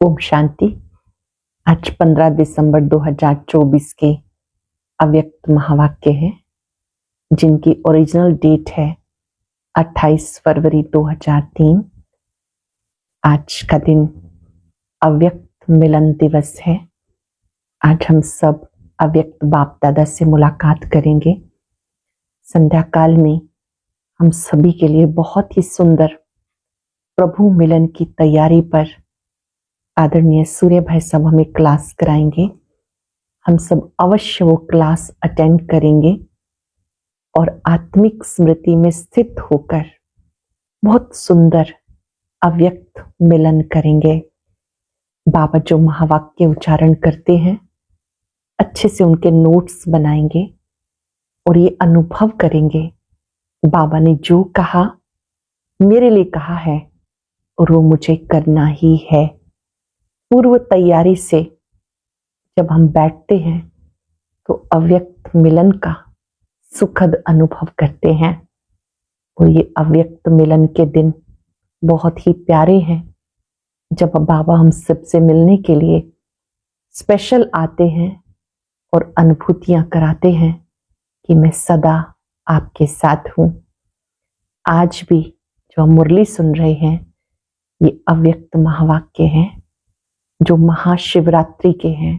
ओम शांति। आज 15 दिसंबर 2024 के अव्यक्त महावाक्य हैं जिनकी ओरिजिनल डेट है 28 फरवरी 2003। आज का दिन अव्यक्त मिलन दिवस है। आज हम सब अव्यक्त बाप दादा से मुलाकात करेंगे। संध्या काल में हम सभी के लिए बहुत ही सुंदर प्रभु मिलन की तैयारी पर आदरणीय सूर्य भाई साहब हमें क्लास कराएंगे। हम सब अवश्य वो क्लास अटेंड करेंगे और आत्मिक स्मृति में स्थित होकर बहुत सुंदर अव्यक्त मिलन करेंगे। बाबा जो महावाक्य उच्चारण करते हैं अच्छे से उनके नोट्स बनाएंगे और ये अनुभव करेंगे बाबा ने जो कहा मेरे लिए कहा है और वो मुझे करना ही है। पूर्व तैयारी से जब हम बैठते हैं तो अव्यक्त मिलन का सुखद अनुभव करते हैं और ये अव्यक्त मिलन के दिन बहुत ही प्यारे हैं जब बाबा हम सबसे मिलने के लिए स्पेशल आते हैं और अनुभूतियां कराते हैं कि मैं सदा आपके साथ हूं। आज भी जो हम मुरली सुन रहे हैं ये अव्यक्त महावाक्य हैं जो महाशिवरात्रि के हैं।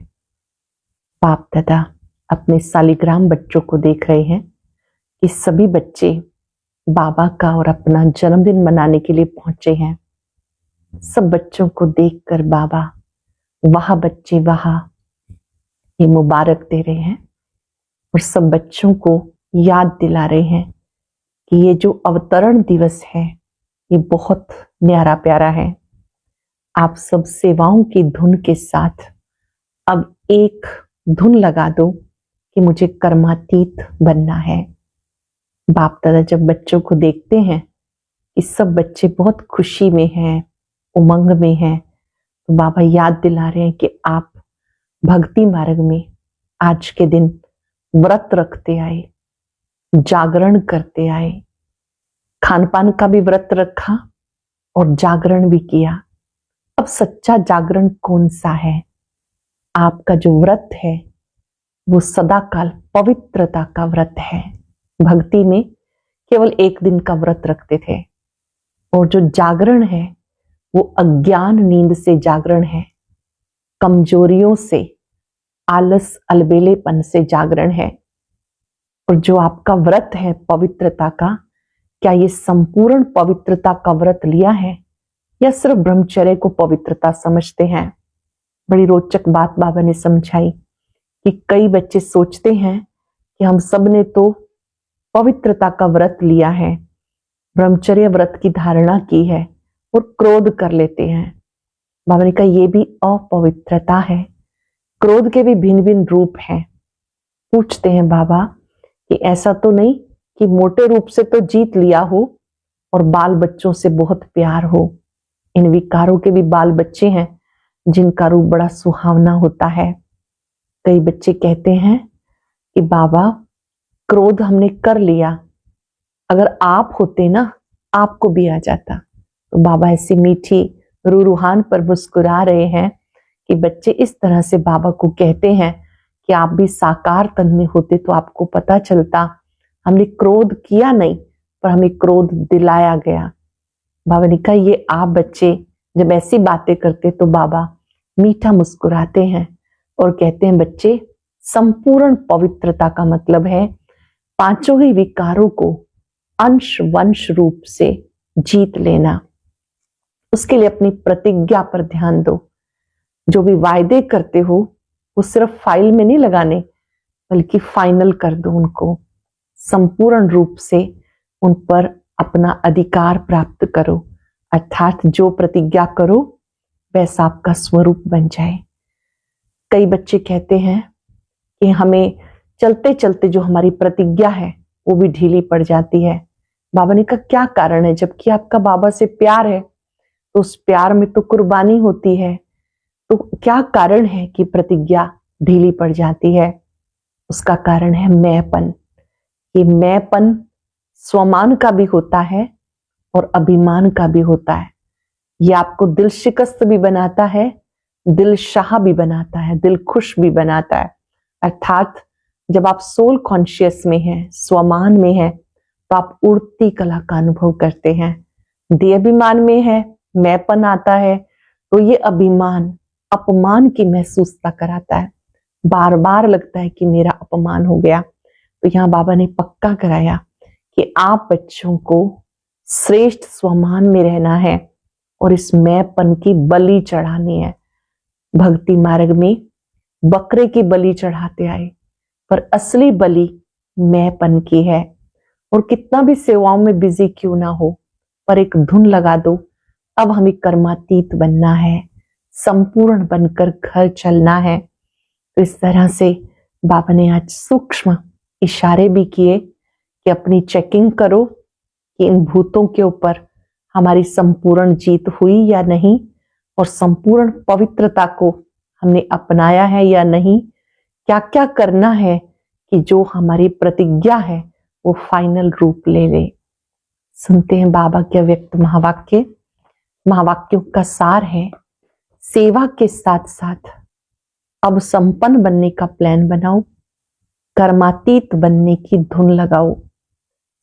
बाप दादा अपने सालिग्राम बच्चों को देख रहे हैं कि सभी बच्चे बाबा का और अपना जन्मदिन मनाने के लिए पहुंचे हैं। सब बच्चों को देखकर बाबा वहां बच्चे वहां ये मुबारक दे रहे हैं और सब बच्चों को याद दिला रहे हैं कि ये जो अवतरण दिवस है ये बहुत न्यारा प्यारा है। आप सब सेवाओं की धुन के साथ अब एक धुन लगा दो कि मुझे कर्मातीत बनना है। बाप दादा जब बच्चों को देखते हैं कि सब बच्चे बहुत खुशी में हैं, उमंग में हैं, तो बाबा याद दिला रहे हैं कि आप भक्ति मार्ग में आज के दिन व्रत रखते आए, जागरण करते आए, खान पान का भी व्रत रखा और जागरण भी किया। अब सच्चा जागरण कौन सा है? आपका जो व्रत है वो सदाकाल पवित्रता का व्रत है। भक्ति में केवल एक दिन का व्रत रखते थे और जो जागरण है वो अज्ञान नींद से जागरण है, कमजोरियों से, आलस अलबेलेपन से जागरण है। और जो आपका व्रत है पवित्रता का, क्या ये संपूर्ण पवित्रता का व्रत लिया है या सिर्फ ब्रह्मचर्य को पवित्रता समझते हैं? बड़ी रोचक बात बाबा ने समझाई कि कई बच्चे सोचते हैं कि हम सब ने तो पवित्रता का व्रत लिया है, ब्रह्मचर्य व्रत की धारणा की है और क्रोध कर लेते हैं। बाबा ने कहा ये भी अपवित्रता है। क्रोध के भी भिन्न भिन्न रूप हैं। पूछते हैं बाबा कि ऐसा तो नहीं कि मोटे रूप से तो जीत लिया हो और बाल बच्चों से बहुत प्यार हो। इन विकारों के भी बाल बच्चे हैं जिनका रूप बड़ा सुहावना होता है। कई बच्चे कहते हैं कि बाबा क्रोध हमने कर लिया, अगर आप होते ना आपको भी आ जाता। तो बाबा ऐसी मीठी रूहान पर मुस्कुरा रहे हैं कि बच्चे इस तरह से बाबा को कहते हैं कि आप भी साकार तन में होते तो आपको पता चलता हमने क्रोध किया नहीं पर हमें क्रोध दिलाया गया। बाबा ने कहा ये आप बच्चे जब ऐसी बातें करते तो बाबा मीठा मुस्कुराते हैं और कहते हैं बच्चे संपूर्ण पवित्रता का मतलब है पांचों ही विकारों को अंश वंश रूप से जीत लेना। उसके लिए अपनी प्रतिज्ञा पर ध्यान दो। जो भी वायदे करते हो वो सिर्फ फाइल में नहीं लगाने बल्कि फाइनल कर दो उनको। संपूर्ण रूप से उन पर अपना अधिकार प्राप्त करो, अर्थात जो प्रतिज्ञा करो वैसा आपका स्वरूप बन जाए। कई बच्चे कहते हैं कि हमें चलते चलते जो हमारी प्रतिज्ञा है वो भी ढीली पड़ जाती है। बाबा ने कहा क्या कारण है? जबकि आपका बाबा से प्यार है तो उस प्यार में तो कुर्बानी होती है, तो क्या कारण है कि प्रतिज्ञा ढीली पड़ जाती है? उसका कारण है मैंपन। ये मैंपन स्वमान का भी होता है और अभिमान का भी होता है। ये आपको दिल शिकस्त भी बनाता है दिल शाह भी बनाता है, दिल खुश भी बनाता है। अर्थात जब आप सोल कॉन्शियस में हैं, स्वमान में हैं, तो आप उड़ती कला का अनुभव करते हैं। देह अभिमान में है, मैंपन आता है, तो ये अभिमान अपमान की महसूसता कराता है। बार बार लगता है कि मेरा अपमान हो गया। तो यहाँ बाबा ने पक्का कराया कि आप बच्चों को श्रेष्ठ स्वमान में रहना है और इस मैंपन की बलि चढ़ानी है। भक्ति मार्ग में बकरे की बलि चढ़ाते आए, पर असली बलि मैंपन की है। और कितना भी सेवाओं में बिजी क्यों ना हो, पर एक धुन लगा दो, अब हमें कर्मातीत बनना है, संपूर्ण बनकर घर चलना है। तो इस तरह से बाबा ने आज सूक्ष्म इशारे भी किए कि अपनी चेकिंग करो कि इन भूतों के ऊपर हमारी संपूर्ण जीत हुई या नहीं, और संपूर्ण पवित्रता को हमने अपनाया है या नहीं। क्या क्या करना है कि जो हमारी प्रतिज्ञा है वो फाइनल रूप ले ले। सुनते हैं बाबा के व्यक्त महावाक्य। महावाक्यों का सार है, सेवा के साथ साथ अब संपन्न बनने का प्लान बनाओ, कर्मातीत बनने की धुन लगाओ।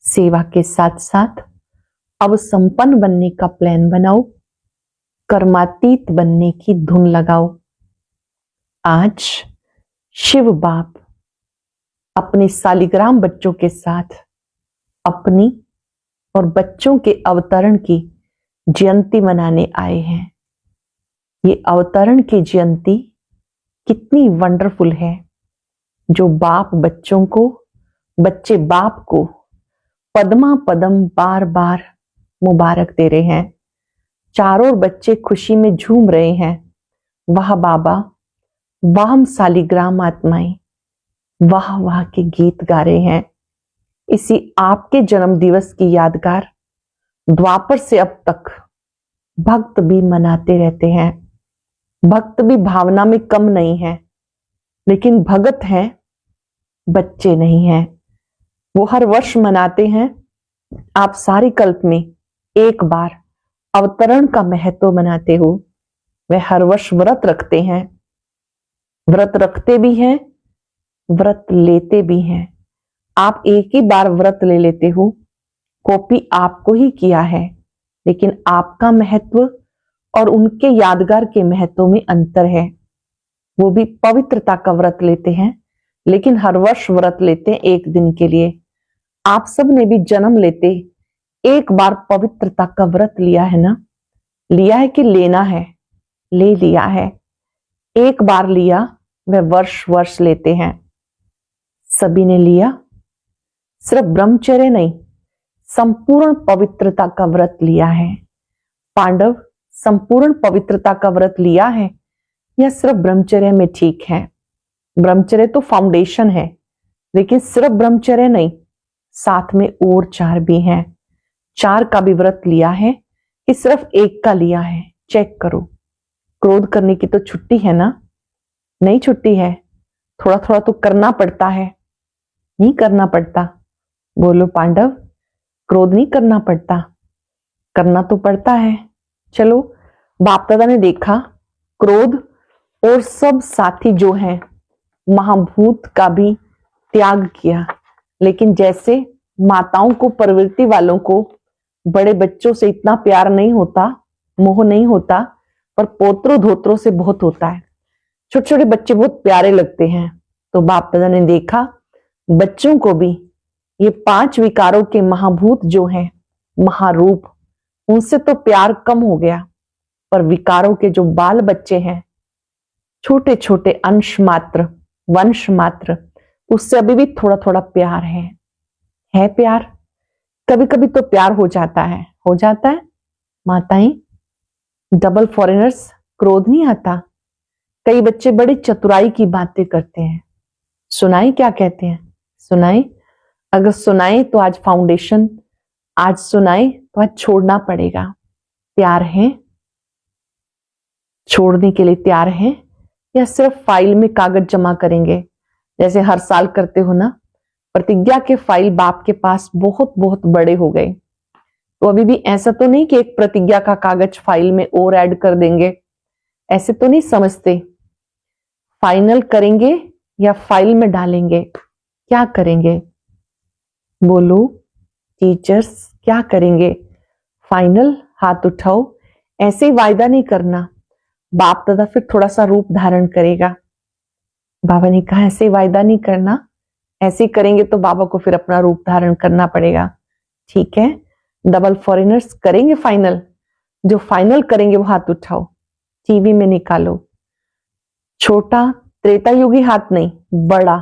सेवा के साथ साथ अब संपन्न बनने का प्लान बनाओ, कर्मातीत बनने की धुन लगाओ। आज शिव बाप अपने सालिग्राम बच्चों के साथ अपनी और बच्चों के अवतरण की जयंती मनाने आए हैं। ये अवतरण की जयंती कितनी वंडरफुल है, जो बाप बच्चों को, बच्चे बाप को पद्मा पदम बार बार मुबारक दे रहे हैं। चारों बच्चे खुशी में झूम रहे हैं। वाह बाबा, वाह सालिग्राम आत्माएं, वाह वाह के गीत गा रहे हैं। इसी आपके जन्म दिवस की यादगार द्वापर से अब तक भक्त भी मनाते रहते हैं। भक्त भी भावना में कम नहीं है, लेकिन भगत हैं, बच्चे नहीं हैं। वो हर वर्ष मनाते हैं। आप सारे कल्प में एक बार अवतरण का महत्व मनाते हो। वे हर वर्ष व्रत रखते हैं, व्रत रखते भी हैं, व्रत लेते भी हैं। आप एक ही बार व्रत ले लेते हो, कॉपी आपको ही किया है, लेकिन आपका महत्व और उनके यादगार के महत्व में अंतर है। वो भी पवित्रता का व्रत लेते हैं, लेकिन हर वर्ष व्रत लेते हैं एक दिन के लिए। आप सब ने भी जन्म लेते एक बार पवित्रता का व्रत लिया है ना? लिया है कि लेना है? ले लिया है। एक बार लिया, वह वर्ष वर्ष लेते हैं। सभी ने लिया, सिर्फ ब्रह्मचर्य नहीं, संपूर्ण पवित्रता का व्रत लिया है। पांडव संपूर्ण पवित्रता का व्रत लिया है या सिर्फ ब्रह्मचर्य में ठीक है? ब्रह्मचर्य तो फाउंडेशन है, लेकिन सिर्फ ब्रह्मचर्य नहीं, साथ में और 4 भी हैं। 4 का भी व्रत लिया है कि सिर्फ एक का लिया है? चेक करो। क्रोध करने की तो छुट्टी है ना? नहीं छुट्टी है, थोड़ा थोड़ा तो करना पड़ता है। नहीं करना पड़ता? बोलो पांडव, क्रोध नहीं करना पड़ता? करना तो पड़ता है। चलो, बाप दादा ने देखा क्रोध और सब साथी जो हैं महाभूत का भी त्याग किया, लेकिन जैसे माताओं को, प्रवृत्ति वालों को बड़े बच्चों से इतना प्यार नहीं होता, मोह नहीं होता, पर पोत्रों धोत्रों से बहुत होता है। छोटे छोटे बच्चे बहुत प्यारे लगते हैं। तो बाप दादा ने देखा बच्चों को भी ये 5 विकारों के महाभूत जो हैं, महारूप, उनसे तो प्यार कम हो गया, पर विकारों के जो बाल बच्चे हैं, छोटे छोटे अंश मात्र, वंश मात्र, उससे अभी भी थोड़ा थोड़ा प्यार है प्यार। कभी कभी तो प्यार हो जाता है। माताएं, डबल फॉरेनर्स, क्रोध नहीं आता। कई बच्चे बड़ी चतुराई की बातें करते हैं। सुनाई क्या कहते हैं? सुनाई, अगर सुनाई तो आज फाउंडेशन, आज सुनाई तो आज छोड़ना पड़ेगा। तैयार हैं? छोड़ने के लिए तैयार हैं या सिर्फ फाइल में कागज जमा करेंगे जैसे हर साल करते हो ना? प्रतिज्ञा के फाइल बाप के पास बहुत बहुत बड़े हो गए, तो अभी भी ऐसा तो नहीं कि एक प्रतिज्ञा का कागज फाइल में और ऐड कर देंगे। ऐसे तो नहीं समझते, फाइनल करेंगे या फाइल में डालेंगे, क्या करेंगे? बोलो टीचर्स, क्या करेंगे? फाइनल, हाथ उठाओ। ऐसे ही वायदा नहीं करना, बाप दादा फिर थोड़ा सा रूप धारण करेगा। बाबा ने कहा ऐसे वायदा नहीं करना, ऐसे करेंगे तो बाबा को फिर अपना रूप धारण करना पड़ेगा। ठीक है, डबल फॉरेनर्स करेंगे फाइनल, जो फाइनल करेंगे वो हाथ उठाओ, टीवी में निकालो। छोटा त्रेता युगी हाथ नहीं, बड़ा।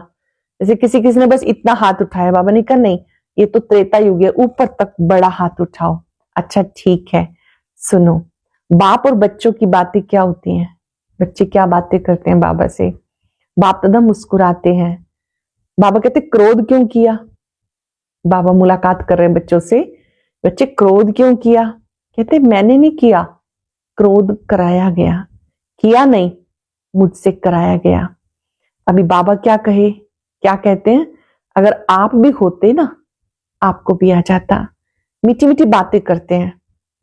जैसे किसी किसी ने बस इतना हाथ उठाया, बाबा ने कहा नहीं, ये तो त्रेता युग है, ऊपर तक बड़ा हाथ उठाओ। अच्छा ठीक है, सुनो, बाप और बच्चों की बातें क्या होती हैं? बच्चे क्या बातें करते हैं बाबा से? बाप दादा मुस्कुराते हैं। बाबा कहते क्रोध क्यों किया? बाबा मुलाकात कर रहे हैं बच्चों से, बच्चे क्रोध क्यों किया? कहते मैंने नहीं किया, क्रोध कराया गया। किया नहीं, मुझसे कराया गया। अभी बाबा क्या कहे, क्या कहते हैं? अगर आप भी होते ना, आपको भी आ जाता। मीठी मीठी बातें करते हैं,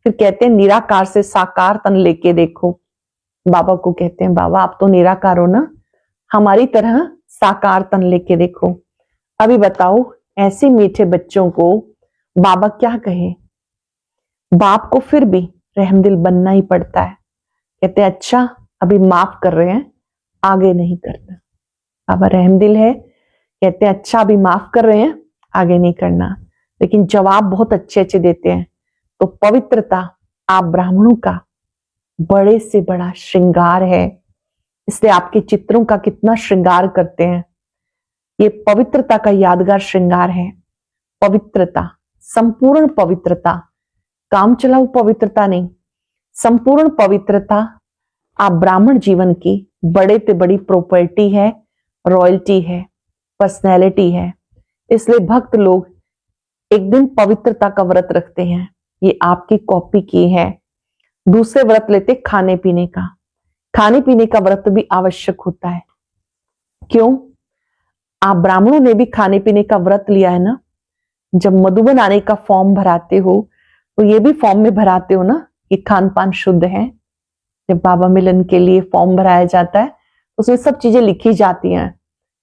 फिर कहते हैं निराकार से साकार तन लेके देखो। बाबा को कहते हैं बाबा आप तो निराकार हो ना, हमारी तरह साकार तन लेके देखो। अभी बताओ, ऐसे मीठे बच्चों को बाबा क्या कहे? बाप को फिर भी रहमदिल बनना ही पड़ता है। कहते हैं अच्छा अभी माफ कर रहे हैं, आगे नहीं करना। बाबा रहमदिल है, कहते हैं अच्छा अभी माफ कर रहे हैं, आगे नहीं करना। लेकिन जवाब बहुत अच्छे अच्छे देते हैं। तो पवित्रता आप ब्राह्मणों का बड़े से बड़ा श्रृंगार है, इसलिए आपके चित्रों का कितना श्रृंगार करते हैं। ये पवित्रता का यादगार श्रृंगार है। पवित्रता, संपूर्ण पवित्रता, काम चलाऊ पवित्रता नहीं, संपूर्ण पवित्रता आप ब्राह्मण जीवन की बड़े से बड़ी प्रॉपर्टी है, रॉयल्टी है, पर्सनैलिटी है। इसलिए भक्त लोग एक दिन पवित्रता का व्रत रखते हैं, ये आपकी कॉपी की है। दूसरे व्रत लेते खाने पीने का, खाने पीने का व्रत भी आवश्यक होता है। क्यों? आप ब्राह्मणों ने भी खाने पीने का व्रत लिया है ना। जब मधुबन आने का फॉर्म भराते हो तो ये भी फॉर्म में भराते हो ना कि खान पान शुद्ध है। जब बाबा मिलन के लिए फॉर्म भराया जाता है उसमें सब चीजें लिखी जाती हैं,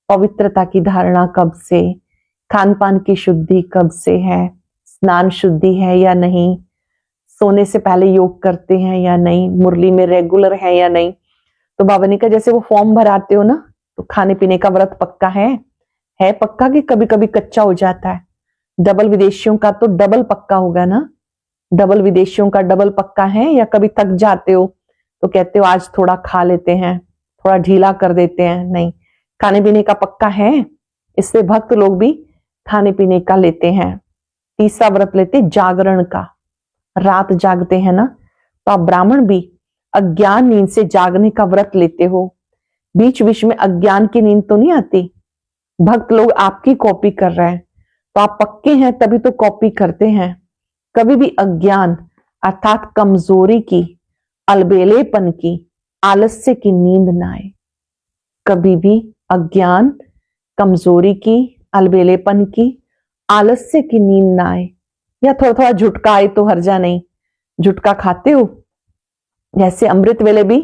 पवित्रता की धारणा कब से, खान पान की शुद्धि कब से है, स्नान शुद्धि है या नहीं, सोने से पहले योग करते हैं या नहीं, मुरली में रेगुलर है या नहीं। तो बाबा ने कहा जैसे वो फॉर्म भराते हो ना, तो खाने पीने का व्रत पक्का है पक्का कि कभी कभी कच्चा हो जाता है? डबल विदेशियों का तो डबल पक्का होगा ना। डबल विदेशियों का डबल पक्का है या कभी थक जाते हो तो कहते हो आज थोड़ा खा लेते हैं, थोड़ा ढीला कर देते हैं? नहीं, खाने पीने का पक्का है। इसलिए भक्त लोग भी खाने पीने का लेते हैं। तीसरा व्रत लेते जागरण का, रात जागते हैं ना, तो आप ब्राह्मण भी अज्ञान नींद से जागने का व्रत लेते हो। बीच बीच में अज्ञान की नींद तो नहीं आती। भक्त लोग आपकी कॉपी कर रहे हैं, तो आप पक्के हैं तभी तो कॉपी करते हैं। कभी भी अज्ञान अर्थात कमजोरी की, अलबेलेपन की, आलस्य की नींद ना आए। कभी भी अज्ञान, कमजोरी की, अलबेलेपन की, आलस्य की नींद ना आए। या थोड़ा थोड़ा झुटका आए तो हर्जा नहीं। झुटका खाते हो? जैसे अमृत वेले भी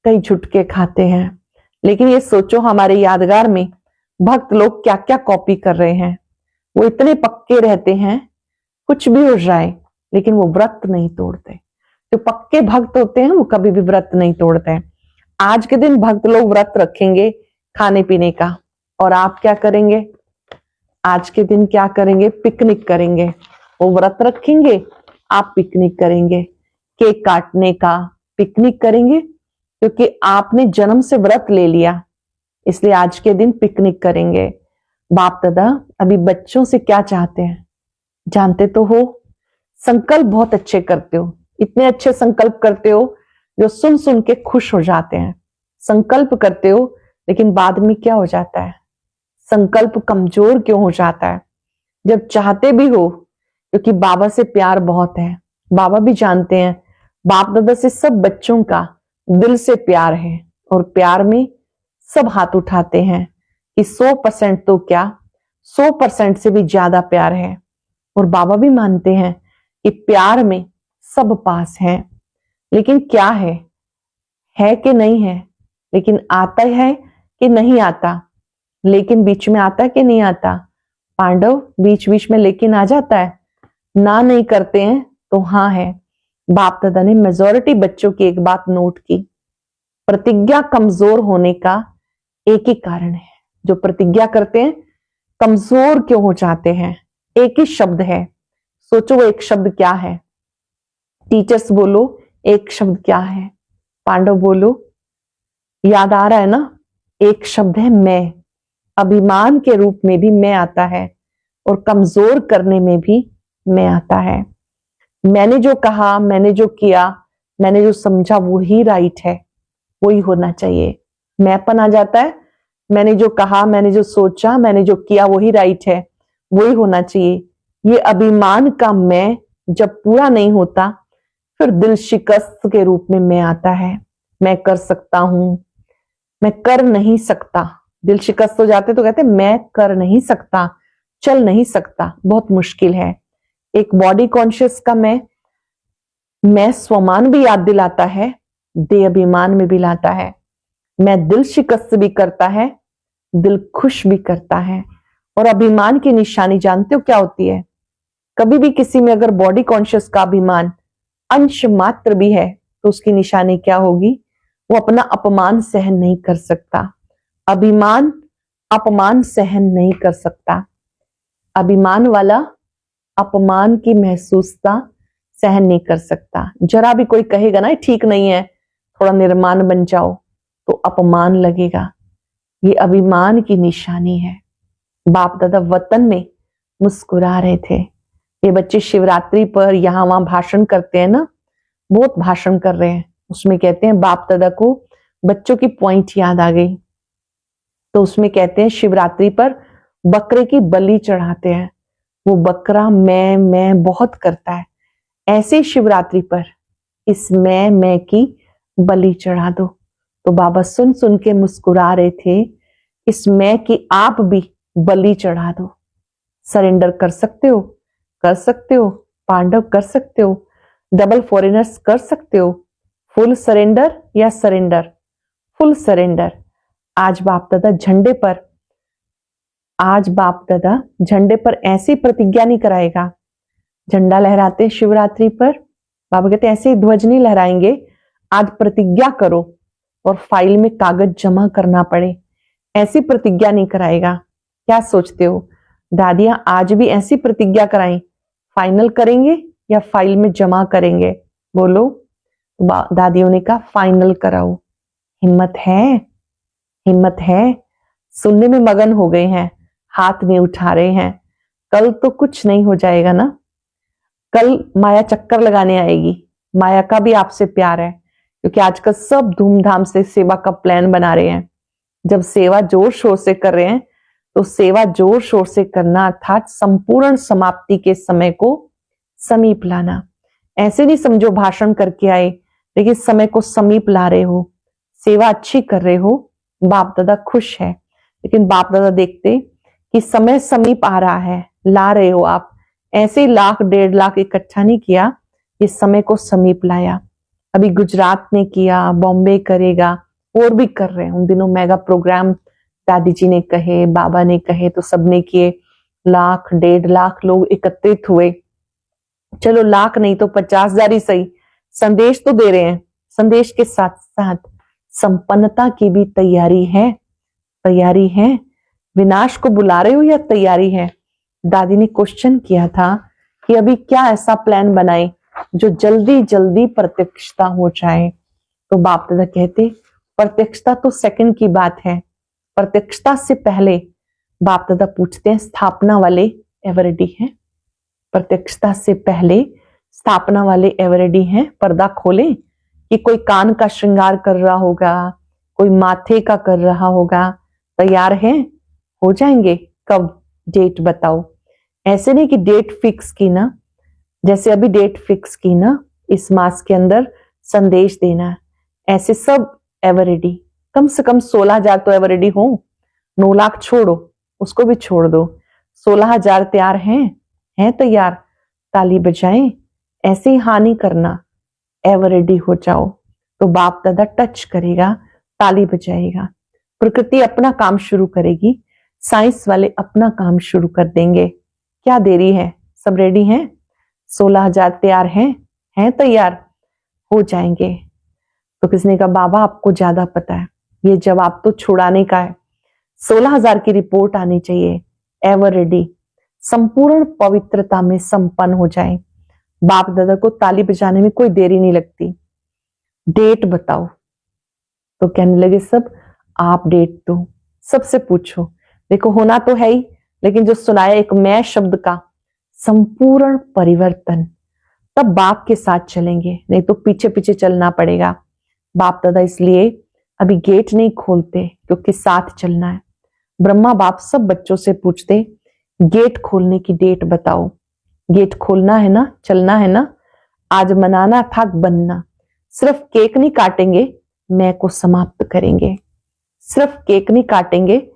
कई झुटके खाते हैं। लेकिन ये सोचो हमारे यादगार में भक्त लोग क्या क्या कॉपी कर रहे हैं। वो इतने पक्के रहते हैं, कुछ भी हो जाए लेकिन वो व्रत नहीं तोड़ते। जो पक्के भक्त होते हैं वो कभी भी व्रत नहीं तोड़ते हैं। आज के दिन भक्त लोग व्रत रखेंगे खाने पीने का, और आप क्या करेंगे? आज के दिन क्या करेंगे? पिकनिक करेंगे। वो व्रत रखेंगे, आप पिकनिक करेंगे। केक काटने का पिकनिक करेंगे, क्योंकि आपने जन्म से व्रत ले लिया, इसलिए आज के दिन पिकनिक करेंगे। बाप दादा अभी बच्चों से क्या चाहते हैं जानते तो हो? संकल्प बहुत अच्छे करते हो, इतने अच्छे संकल्प करते हो जो सुन सुन के खुश हो जाते हैं। संकल्प करते हो लेकिन बाद में क्या हो जाता है? संकल्प कमजोर क्यों हो जाता है? जब चाहते भी हो, क्योंकि बाबा से प्यार बहुत है। बाबा भी जानते हैं बाप दादा से सब बच्चों का दिल से प्यार है, और प्यार में सब हाथ उठाते हैं कि 100% तो क्या 100% से भी ज्यादा प्यार है। और बाबा भी मानते हैं कि प्यार में सब पास है। लेकिन क्या है है कि नहीं है, लेकिन आता है कि नहीं आता, लेकिन बीच में आता है कि नहीं आता। पांडव बीच बीच में लेकिन आ जाता है, ना नहीं करते हैं तो हाँ है। बाप दादा ने मेजॉरिटी बच्चों की एक बात नोट की, प्रतिज्ञा कमजोर होने का एक ही कारण है। जो प्रतिज्ञा करते हैं कमजोर क्यों हो जाते हैं? एक ही शब्द है, सोचो वो एक शब्द क्या है? टीचर्स बोलो एक शब्द क्या है? पांडव बोलो, याद आ रहा है ना? एक शब्द है मैं। अभिमान के रूप में भी मैं आता है और कमजोर करने में भी मैं आता है। मैंने जो कहा, मैंने जो किया, मैंने जो समझा वही राइट है, वही होना चाहिए। मैंपन आ जाता है, मैंने जो कहा, मैंने जो सोचा, मैंने जो किया वही राइट है, वही होना चाहिए। ये अभिमान का मैं जब पूरा नहीं होता, फिर दिल शिकस्त के रूप में मैं आता है। मैं कर सकता हूं, मैं कर नहीं सकता। दिल शिकस्त हो जाते तो कहते मैं कर नहीं सकता, चल नहीं सकता, बहुत मुश्किल है। एक बॉडी कॉन्शियस का मैं स्वमान भी याद दिलाता है, दे अभिमान में भी लाता है। मैं दिल शिकस्त भी करता है, दिल खुश भी करता है। और अभिमान की निशानी जानते हो क्या होती है? कभी भी किसी में अगर बॉडी कॉन्शियस का अभिमान अंश मात्र भी है तो उसकी निशानी क्या होगी? वो अपना अपमान सहन नहीं कर सकता। अभिमान अपमान सहन नहीं कर सकता। अभिमान वाला अपमान की महसूसता सहन नहीं कर सकता। जरा भी कोई कहेगा ना ठीक नहीं है, थोड़ा निर्माण बन जाओ, तो अपमान लगेगा। ये अभिमान की निशानी है। बाप दादा वतन में मुस्कुरा रहे थे। ये बच्चे शिवरात्रि पर यहां वहां भाषण करते हैं ना, बहुत भाषण कर रहे हैं। उसमें कहते हैं, बाप दादा को बच्चों की पॉइंट याद आ गई, तो उसमें कहते हैं शिवरात्रि पर बकरे की बलि चढ़ाते हैं। वो बकरा मैं बहुत करता है। ऐसे ही शिवरात्रि पर इस मैं की बलि चढ़ा दो। तो बाबा सुन सुन के मुस्कुरा रहे थे, इस मैं की आप भी बलि चढ़ा दो। सरेंडर कर सकते हो, कर सकते हो। पांडव कर सकते हो, डबल फॉरेनर्स कर सकते हो। फुल सरेंडर या सरेंडर? Full surrender. आज बाप दादा झंडे पर ऐसी प्रतिज्ञा नहीं कराएगा। झंडा लहराते शिवरात्रि पर, बाबा कहते ऐसे ध्वज नहीं लहराएंगे। आज प्रतिज्ञा करो और फाइल में कागज जमा करना पड़े, ऐसी प्रतिज्ञा नहीं कराएगा। क्या सोचते हो दादियां आज भी ऐसी प्रतिज्ञा कराएं? फाइनल करेंगे या फाइल में जमा करेंगे? बोलो। दादियों ने कहा फाइनल कराओ। हिम्मत है? हिम्मत है? सुनने में मगन हो गए हैं, हाथ नहीं उठा रहे हैं। कल तो कुछ नहीं हो जाएगा ना। कल माया चक्कर लगाने आएगी। माया का भी आपसे प्यार है, क्योंकि आजकल सब धूमधाम से सेवा का प्लान बना रहे हैं। जब सेवा जोर शोर से कर रहे हैं तो सेवा जोर शोर से करना, अर्थात संपूर्ण समाप्ति के समय को समीप लाना। ऐसे नहीं समझो भाषण करके आए, लेकिन समय को समीप ला रहे हो, सेवा अच्छी कर रहे हो, बाप दादा खुश है। लेकिन बाप दादा देखते कि समय समीप आ रहा है, ला रहे हो आप। ऐसे 1,00,000 1.5 लाख इकट्ठा नहीं किया, इस समय को समीप लाया। अभी गुजरात ने किया, बॉम्बे करेगा, और भी कर रहे हैं। उन दिनों मेगा प्रोग्राम दादी जी ने कहे, बाबा ने कहे, तो सबने किए। 1,00,000 1.5 लाख लोग एकत्रित हुए। चलो 1,00,000 नहीं तो 50,000 ही सही, संदेश तो दे रहे हैं। संदेश के साथ साथ संपन्नता की भी तैयारी है। तैयारी है? विनाश को बुला रहे हो या तैयारी है? दादी ने क्वेश्चन किया था कि अभी क्या ऐसा प्लान बनाए जो जल्दी जल्दी प्रत्यक्षता हो जाए। तो बाप दादा कहते प्रत्यक्षता तो सेकंड की बात है। प्रत्यक्षता से पहले बाप दादा पूछते हैं स्थापना वाले एवरेडी हैं? प्रत्यक्षता से पहले स्थापना वाले एवरेडी हैं? पर्दा खोले कि कोई कान का श्रृंगार कर रहा होगा, कोई माथे का कर रहा होगा, तैयार है? हो जाएंगे? कब? डेट बताओ। ऐसे नहीं कि डेट फिक्स की ना, जैसे अभी डेट फिक्स की ना, इस मास के अंदर संदेश देना। ऐसे सब एवरेडी, कम से कम 16,000 तो एवरेडी हो। 9 लाख छोड़ो, उसको भी छोड़ दो। 16,000 तैयार हैं तैयार? ताली बजाएं। ऐसे ही हानि करना, एवरेडी हो जाओ। तो बाप दादा टच करेगा, ताली बजाएगा। प्रकृति अपना काम शुरू करेगी, साइंस वाले अपना काम शुरू कर देंगे। क्या देरी है? सब रेडी हैं? 16,000 तैयार हैं तैयार हो जाएंगे। तो किसने कहा बाबा आपको ज्यादा पता है, ये जवाब तो छुड़ाने का है। 16,000 की रिपोर्ट आनी चाहिए, एवर रेडी, संपूर्ण पवित्रता में संपन्न हो जाए। बाप दादा को ताली बजाने में कोई देरी नहीं लगती। डेट बताओ, तो कहने लगे सब आप डेट दो, सबसे पूछो। देखो होना तो है ही, लेकिन जो सुनाया एक मैं शब्द का संपूर्ण परिवर्तन, तब बाप के साथ चलेंगे, नहीं तो पीछे पीछे चलना पड़ेगा। बाप दादा इसलिए अभी गेट नहीं खोलते क्योंकि साथ चलना है। ब्रह्मा बाप सब बच्चों से पूछते गेट खोलने की डेट बताओ। गेट खोलना है ना, चलना है ना, आज मनाना था बनना। सिर्फ केक नहीं काटेंगे, मैं को समाप्त करेंगे। सिर्फ केक नहीं काटेंगे,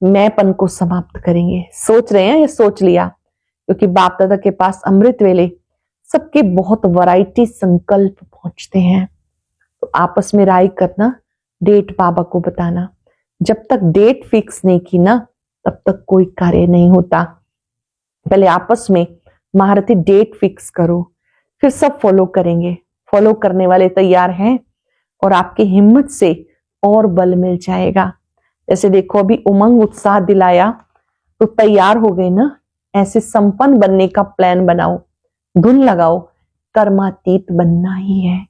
मैंपन को समाप्त करेंगे। सोच रहे हैं या सोच लिया? क्योंकि बाप दादा के पास अमृत वेले सबके बहुत वैरायटी संकल्प पहुंचते हैं। तो आपस में राय करना, डेट बाबा को बताना। जब तक डेट फिक्स नहीं की ना, तब तक कोई कार्य नहीं होता। पहले आपस में महारथी डेट फिक्स करो, फिर सब फॉलो करेंगे। फॉलो करने वाले तैयार हैं और आपकी हिम्मत से और बल मिल जाएगा। जैसे देखो अभी उमंग उत्साह दिलाया तो तैयार हो गए ना। ऐसे संपन्न बनने का प्लान बनाओ, धुन लगाओ, कर्मातीत बनना ही है।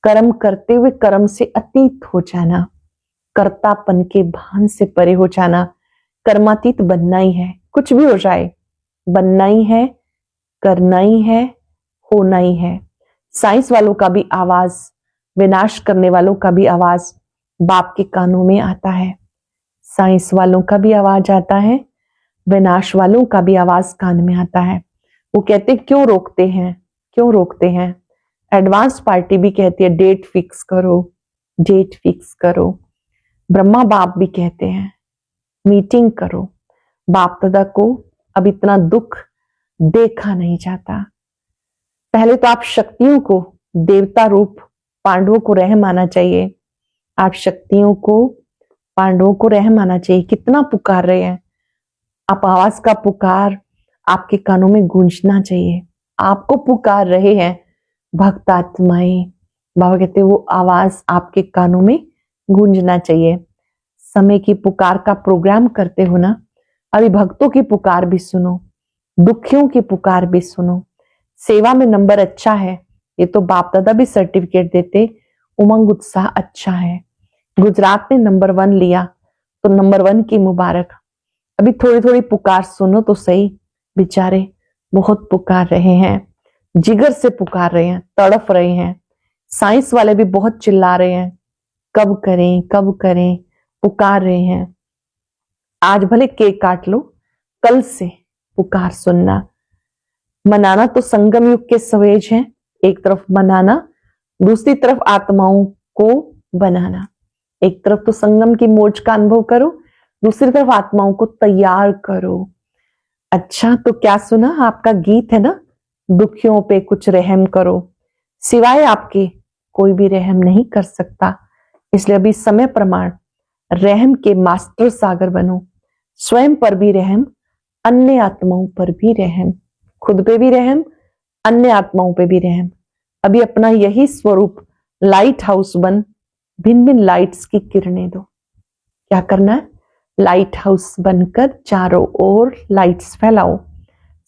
कर्म करते हुए कर्म से अतीत हो जाना, कर्तापन के भान से परे हो जाना। कर्मातीत बनना ही है, कुछ भी हो जाए बनना ही है, करना ही है, होना ही है। साइंस वालों का भी आवाज, विनाश करने वालों का भी आवाज बाप के कानों में आता है। साइंस वालों का भी आवाज आता है, विनाश वालों का भी आवाज कान में आता है। वो कहते क्यों रोकते हैं, क्यों रोकते हैं? एडवांस पार्टी भी कहती है डेट फिक्स करो, डेट फिक्स करो। ब्रह्मा बाप भी कहते हैं मीटिंग करो। बाप दादा को अब इतना दुख देखा नहीं जाता। पहले तो आप शक्तियों को देवता रूप पांडवों को रहम आना चाहिए। आप शक्तियों को पांडवों को रहम आना चाहिए। कितना पुकार रहे हैं आप, आवाज का पुकार आपके कानों में गूंजना चाहिए। आपको पुकार रहे हैं भक्त आत्माएं, बाबा कहते वो आवाज आपके कानों में गूंजना चाहिए। समय की पुकार का प्रोग्राम करते हो ना, अभी भक्तों की पुकार भी सुनो, दुखियों की पुकार भी सुनो। सेवा में नंबर अच्छा है, ये तो बाप दादा भी सर्टिफिकेट देते। उमंग उत्साह अच्छा है। गुजरात ने नंबर 1 लिया तो नंबर 1 की मुबारक। अभी थोड़ी थोड़ी पुकार सुनो तो सही, बेचारे बहुत पुकार रहे हैं, जिगर से पुकार रहे हैं, तड़फ रहे हैं। साइंस वाले भी बहुत चिल्ला रहे हैं, कब करें कब करें, पुकार रहे हैं। आज भले केक काट लो, कल से पुकार सुनना। मनाना तो संगम युग के सवेज हैं, एक तरफ मनाना, दूसरी तरफ आत्माओं को बनाना। एक तरफ तो संगम की मौज का अनुभव करो, दूसरी तरफ आत्माओं को तैयार करो। अच्छा तो क्या सुना? आपका गीत है ना, दुखियों पे कुछ रहम करो। सिवाय आपके कोई भी रहम नहीं कर सकता। इसलिए अभी समय प्रमाण रहम के मास्टर सागर बनो। स्वयं पर भी रहम, अन्य आत्माओं पर भी रहम, खुद पे भी रहम, अन्य आत्माओं पे भी रहम। अभी अपना यही स्वरूप लाइट हाउस बन भिन्न भिन्न लाइट्स की किरणें दो। क्या करना है? लाइट हाउस बनकर चारों ओर लाइट्स फैलाओ।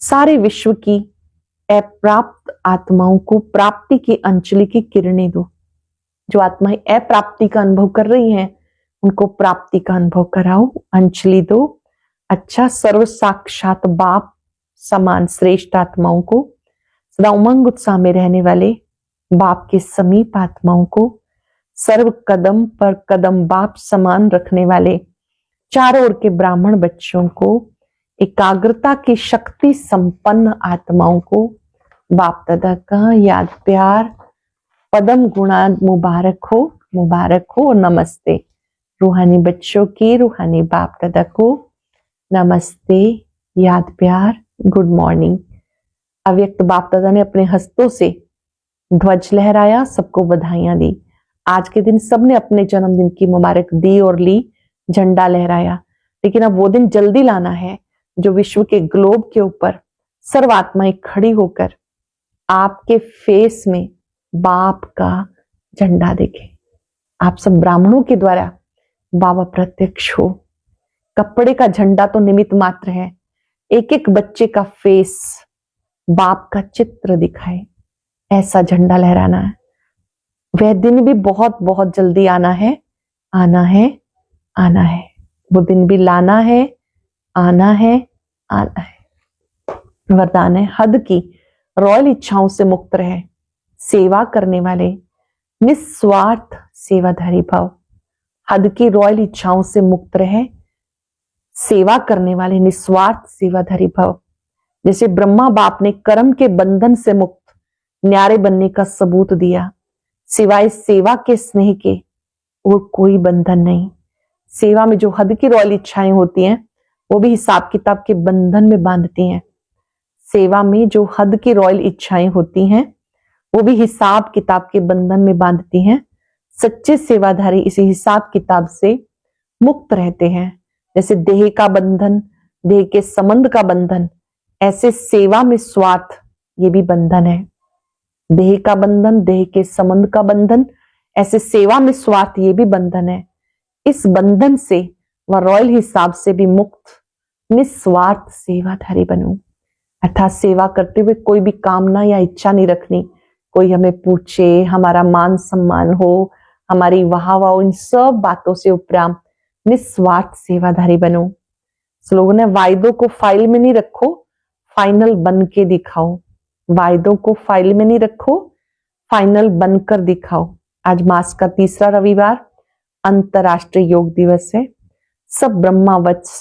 सारे विश्व की अप्राप्त आत्माओं को प्राप्ति की अंजलि की किरणें दो। जो आत्माएं अप्राप्ति का अनुभव कर रही हैं उनको प्राप्ति का अनुभव कराओ, अंजलि दो। अच्छा सर्व साक्षात बाप समान श्रेष्ठ आत्माओं को, सदा उमंग उत्साह में रहने वाले बाप के समीप आत्माओं को, सर्व कदम पर कदम बाप समान रखने वाले चारों ओर के ब्राह्मण बच्चों को, एकाग्रता की शक्ति संपन्न आत्माओं को बाप दादा का याद प्यार पदम गुणा मुबारक हो और नमस्ते। रूहानी बच्चों की रूहानी बाप दादा को नमस्ते, याद प्यार, गुड मॉर्निंग। अव्यक्त बाप दादा ने अपने हस्तों से ध्वज लहराया, सबको बधाइयां दी। आज के दिन सबने अपने जन्मदिन की मुबारक दी और ली, झंडा लहराया, लेकिन अब वो दिन जल्दी लाना है जो विश्व के ग्लोब के ऊपर सर्व आत्माएं खड़ी होकर आपके फेस में बाप का झंडा देखे। आप सब ब्राह्मणों के द्वारा बाबा प्रत्यक्ष हो। कपड़े का झंडा तो निमित्त मात्र है, एक एक बच्चे का फेस बाप का चित्र दिखाए, ऐसा झंडा लहराना है। वह दिन भी बहुत बहुत जल्दी आना है, आना है, आना है। वो दिन भी लाना है, आना है, आना है। वरदान है, हद की रॉयल इच्छाओं से मुक्त रहे, सेवा करने वाले निस्वार्थ सेवाधारी भव। हद की रॉयल इच्छाओं से मुक्त रहे, सेवा करने वाले निस्वार्थ सेवाधारी भव। जैसे ब्रह्मा बाप ने कर्म के बंधन से मुक्त न्यारे बनने का सबूत दिया, सिवाय सेवा के स्नेह के और कोई बंधन नहीं। सेवा में जो हद की रॉयल इच्छाएं होती हैं वो भी हिसाब किताब के बंधन में बांधती हैं। सेवा में जो हद की रॉयल इच्छाएं होती हैं वो भी हिसाब किताब के बंधन में बांधती हैं। सच्चे सेवाधारी इसी हिसाब किताब से मुक्त रहते हैं। जैसे देह का बंधन, देह के संबंध का बंधन, ऐसे सेवा में स्वार्थ ये भी बंधन है। देह का बंधन, देह के संबंध का बंधन, ऐसे सेवा में स्वार्थ ये भी बंधन है। इस बंधन से व रॉयल हिसाब से भी मुक्त निस्वार्थ सेवाधारी बनूं। अर्थात सेवा करते हुए कोई भी कामना या इच्छा नहीं रखनी, कोई हमें पूछे, हमारा मान सम्मान हो, हमारी वाह वाह, इन सब बातों से उपराम निस्वार्थ सेवाधारी बनो। स्लोगन है, वायदों को फाइल में नहीं रखो, फाइनल बन के दिखाओ। वायदों को फाइल में नहीं रखो, फाइनल बनकर दिखाओ। आज मास का तीसरा रविवार अंतरराष्ट्रीय योग दिवस है। सब ब्रह्मावत्स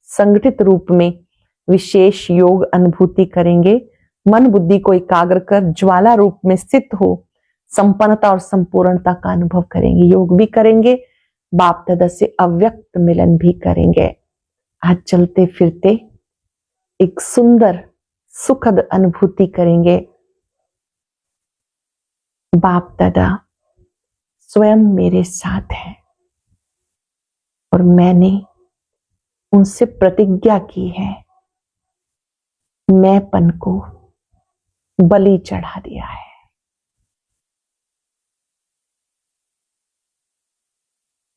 संगठित रूप में विशेष योग अनुभूति करेंगे। मन बुद्धि को एकाग्र कर ज्वाला रूप में स्थित हो संपन्नता और संपूर्णता का अनुभव करेंगे। योग भी करेंगे, बाप दादा से अव्यक्त मिलन भी करेंगे। आज चलते फिरते एक सुंदर सुखद अनुभूति करेंगे। बाप दादा स्वयं मेरे साथ हैं और मैंने उनसे प्रतिज्ञा की है, मैंपन को बलि चढ़ा दिया है।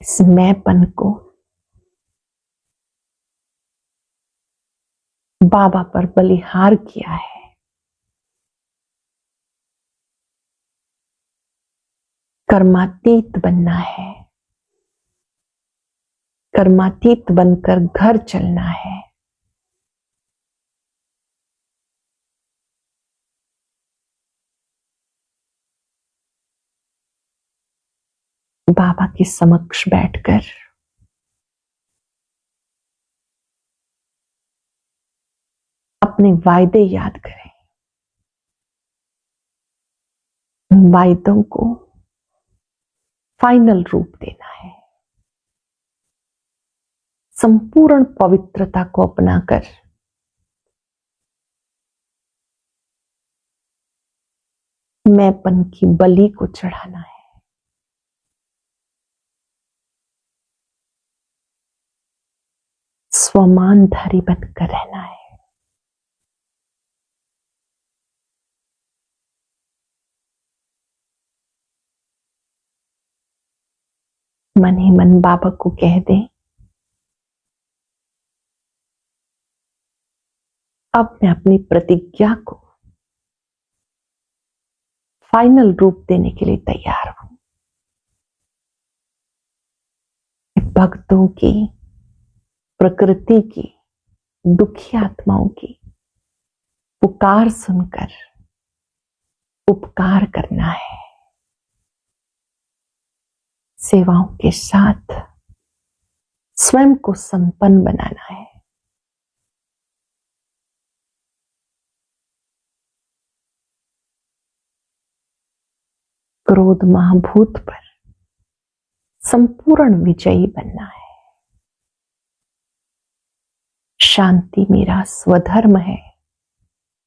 इस मैंपन को बाबा पर बलिहार किया है। कर्मातीत बनना है, कर्मातीत बनकर घर चलना है। बाबा के समक्ष बैठकर अपने वायदे याद करें। वायदों को फाइनल रूप देना है। संपूर्ण पवित्रता को अपनाकर मैंपन की बलि को चढ़ाना है। स्वमानधारी बनकर रहना है। मन ही मन बाबा को कह दें, अब मैं अपनी प्रतिज्ञा को फाइनल रूप देने के लिए तैयार हूं। भक्तों की, प्रकृति की, दुखी आत्माओं की पुकार सुनकर उपकार करना है। सेवाओं के साथ स्वयं को संपन्न बनाना है। क्रोध महाभूत पर संपूर्ण विजयी बनना है। शांति मेरा स्वधर्म है।